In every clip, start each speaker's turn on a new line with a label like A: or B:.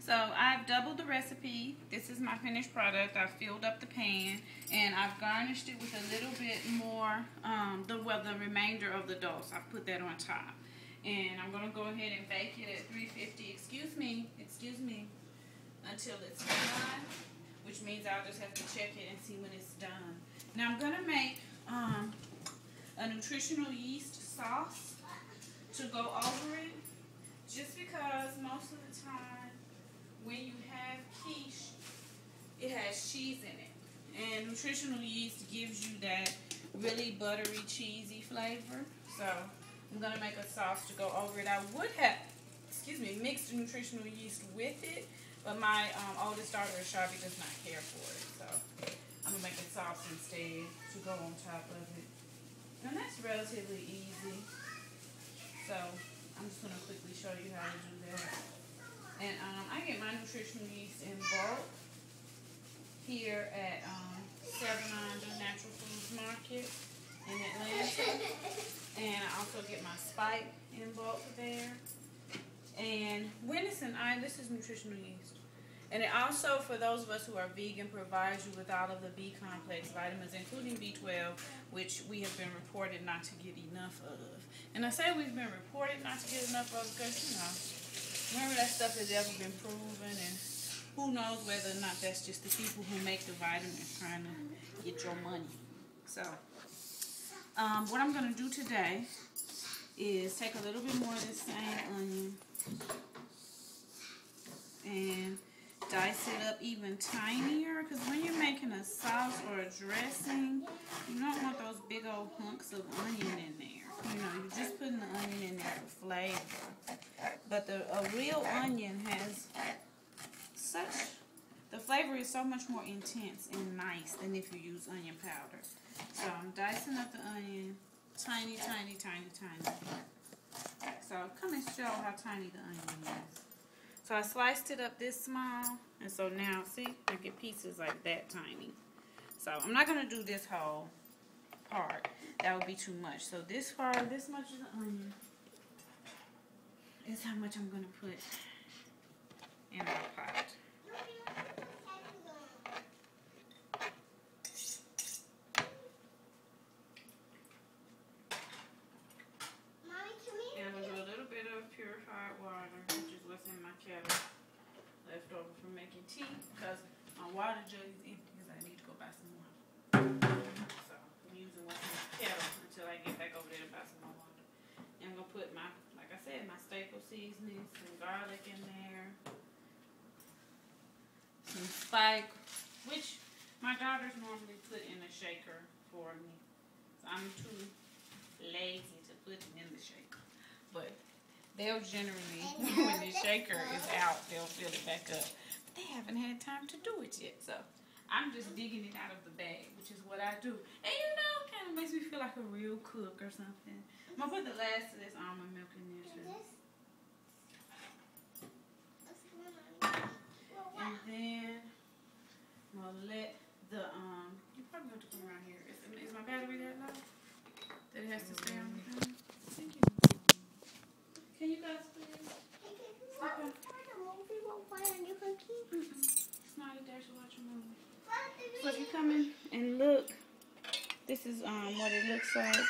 A: So I've doubled the recipe. This is my finished product. I've filled up the pan and I've garnished it with a little bit more, the remainder of the dough. So I put that on top. And I'm going to go ahead and bake it at 350, excuse me, until it's done, which means I'll just have to check it and see when it's done. Now I'm going to make a nutritional yeast sauce to go over it, just because most of the time when you have quiche, it has cheese in it. And nutritional yeast gives you that really buttery, cheesy flavor. So I'm going to make a sauce to go over it. I would have, mixed the nutritional yeast with it, but my oldest daughter, Sharpie, does not care for it. So I'm going to make a sauce instead to go on top of it. And that's relatively easy. So I'm just going to quickly show you how to do that. And I get my nutritional yeast in bulk here at 700 Natural Foods Market in Atlanta. And I also get my spike in bulk there. And this is nutritional yeast. And it also, for those of us who are vegan, provides you with all of the B complex vitamins, including B12, which we have been reported not to get enough of. And I say we've been reported not to get enough of because, remember that stuff has ever been proven, and who knows whether or not that's just the people who make the vitamins trying to get your money. So, what I'm going to do today is take a little bit more of this same onion and dice it up even tinier, because when you're making a sauce or a dressing, you don't want those big old hunks of onion in there. You know, you're just putting the onion in there for flavor. But a real onion has the flavor is so much more intense and nice than if you use onion powder. So I'm dicing up the onion tiny, tiny, tiny, tiny. So come and show how tiny the onion is. So I sliced it up this small, and so now, see, I get pieces like that tiny. So I'm not going to do this whole part. That would be too much. So this part, this much of the onion is how much I'm going to put in my pot. And with a little bit of purified water, which is what's in my kettle, left over from making tea, because my water jug is empty because I need to go buy some water. So I'm using what's in the kettle until I get back over there to buy some more water. And I'm going to put my, like I said, my staple seasonings, some garlic in there, some spike, which my daughters normally put in a shaker for me. So I'm too lazy to put it in the shaker. But they'll generally, when the shaker is out, they'll fill it back up. But they haven't had time to do it yet. So I'm just digging it out of the bag, which is what I do. And you know, it kind of makes me feel like a real cook or something. I'm going to put the last of this almond milk in there too. And then I'm going to let the, you probably have to come around here. Is my battery that low? That it has to stay on the phone? Thank you. Can you guys please? It's not a dash to watch a movie. So if you come in and look, this is what it looks like.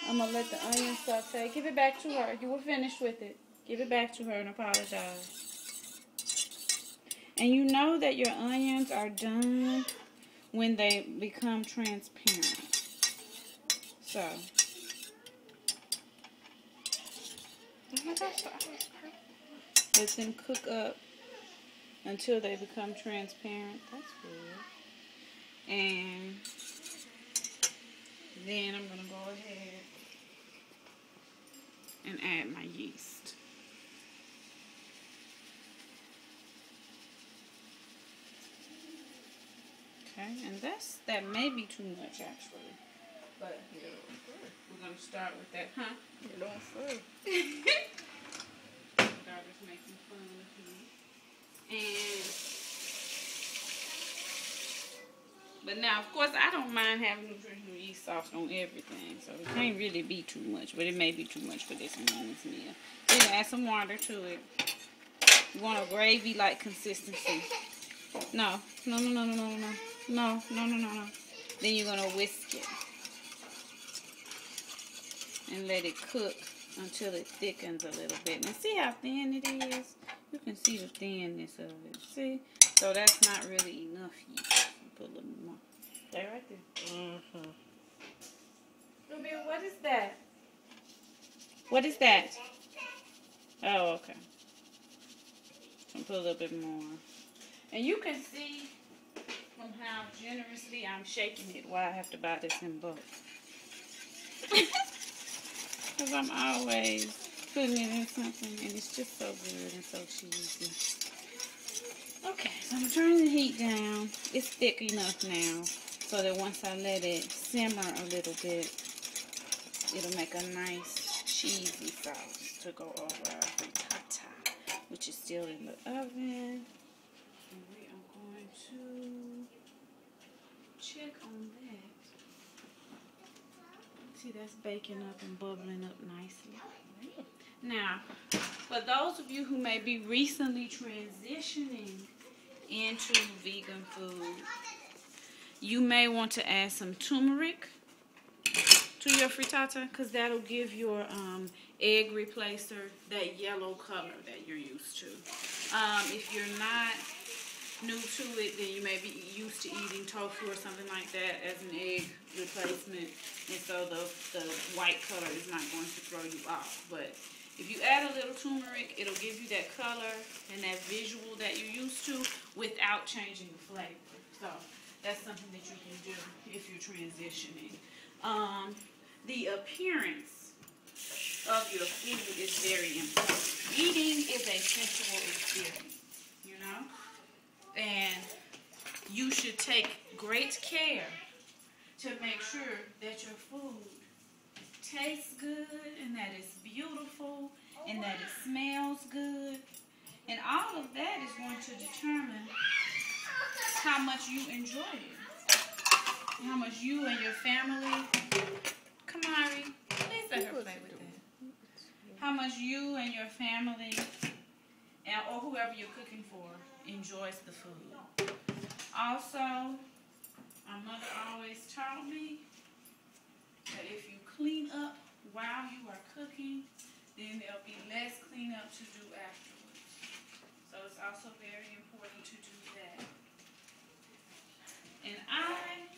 A: I'm going to let the onion saute. Give it back to her. You were finished with it. Give it back to her and apologize. And you know that your onions are done when they become transparent. So, let them cook up until they become transparent. That's good. And then I'm going to go ahead and add my yeast. Okay, and that may be too much actually. But here, we're going to start with that, huh? You're doing food. Daughter's making fun of me. But now, of course, I don't mind having nutritional yeast sauce on everything. So it can't really be too much, but it may be too much for this morning's meal. So you can add some water to it. You want a gravy-like consistency. No. No, no, no, no, no, no. No, no, no, no, no. Then you're going to whisk it. And let it cook until it thickens a little bit. And see how thin it is? You can see the thinness of it. See? So that's not really enough yet. Put a little more. Stay right there. Mm-hmm. Ruby, what is that? What is that? Oh, okay. I'll put a little bit more. And you can see from how generously I'm shaking it why I have to buy this in bulk. Because I'm always putting it in something and it's just so good and so cheesy. Okay, so I'm turning the heat down. It's thick enough now so that once I let it simmer a little bit, it'll make a nice cheesy sauce to go over our frittata, which is still in the oven. And we are going to check on that. See, that's baking up and bubbling up nicely. Now, for those of you who may be recently transitioning into vegan food, you may want to add some turmeric to your frittata because that'll give your egg replacer that yellow color that you're used to. If you're not new to it, then you may be used to eating tofu or something like that as an egg replacement, and so the white color is not going to throw you off. But if you add a little turmeric, it'll give you that color and that visual that you're used to without changing the flavor. So that's something that you can do if you're transitioning. The appearance of your food is very important. Eating is a sensual experience, you know? And you should take great care to make sure that your food tastes good and that it's beautiful and that it smells good. And all of that is going to determine how much you enjoy it. How much you and your family, Kamari, please let her play with that. How much you and your family or whoever you're cooking for enjoys the food. Also, my mother always taught me that if you clean up while you are cooking, then there'll be less cleanup to do afterwards. So it's also very important to do that. And I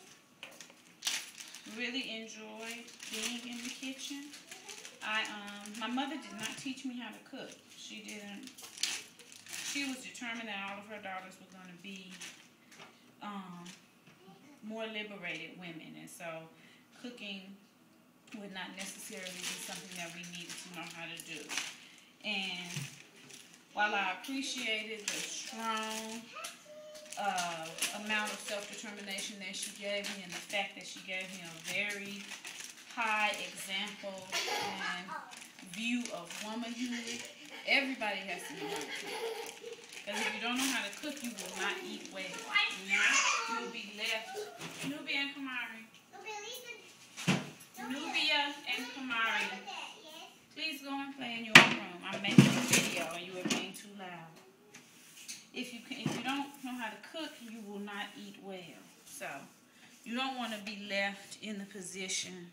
A: really enjoy being in the kitchen. My mother did not teach me how to cook. She didn't. She was determined that all of her daughters were going to be more liberated women, and so cooking would not necessarily be something that we needed to know how to do. And while I appreciated the strong amount of self-determination that she gave me and the fact that she gave me a very high example and view of womanhood, everybody has to know how to cook. Because if you don't know how to cook, you will not eat well. You know? You will be left. Nubia and Kamari. Nubia and Kamari. Please go and play in your room. I'm making a video and you are being too loud. If you don't know how to cook, you will not eat well. So you don't want to be left in the position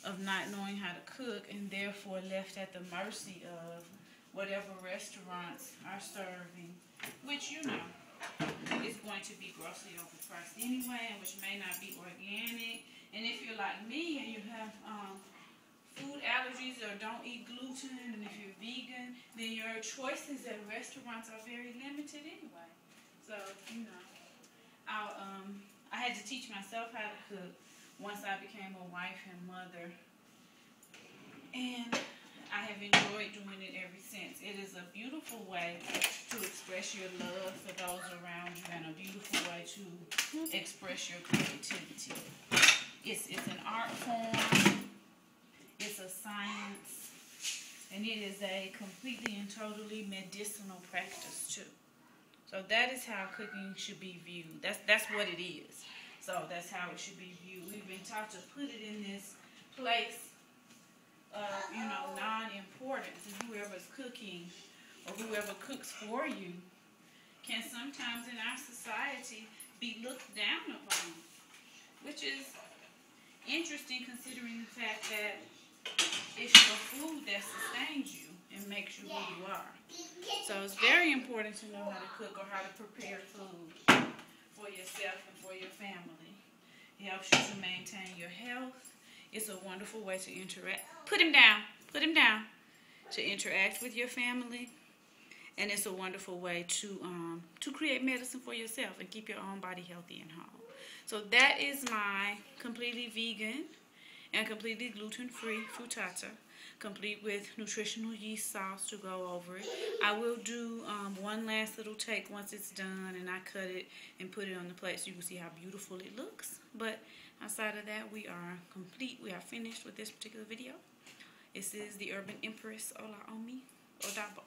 A: of not knowing how to cook and therefore left at the mercy of whatever restaurants are serving, which you know is going to be grossly overpriced anyway, and which may not be organic. And if you're like me and you have food allergies or don't eat gluten, and if you're vegan, then your choices at restaurants are very limited anyway. So, you know, I had to teach myself how to cook once I became a wife and mother. And I have enjoyed doing it ever since. It is a beautiful way to express your love for those around you and a beautiful way to express your creativity. It's an art form. It's a science. And it is a completely and totally medicinal practice too. So that is how cooking should be viewed. That's what it is. So that's how it should be viewed. We've been taught to put it in this place of, non-importance. And whoever's cooking or whoever cooks for you can sometimes in our society be looked down upon, which is interesting considering the fact that it's your food that sustains you and makes you who you are. So it's very important to know how to cook or how to prepare food for yourself and for your family. It helps you to maintain your health. It's a wonderful way to interact. Put him down. Put him down. To interact with your family. And it's a wonderful way to create medicine for yourself and keep your own body healthy and whole. So that is my completely vegan and completely gluten-free frittata, complete with nutritional yeast sauce to go over it. I will do one last little take once it's done, and I cut it and put it on the plate so you can see how beautiful it looks. But outside of that, we are complete. We are finished with this particular video. This is the Urban Empress. Hola, Omi. Odabo.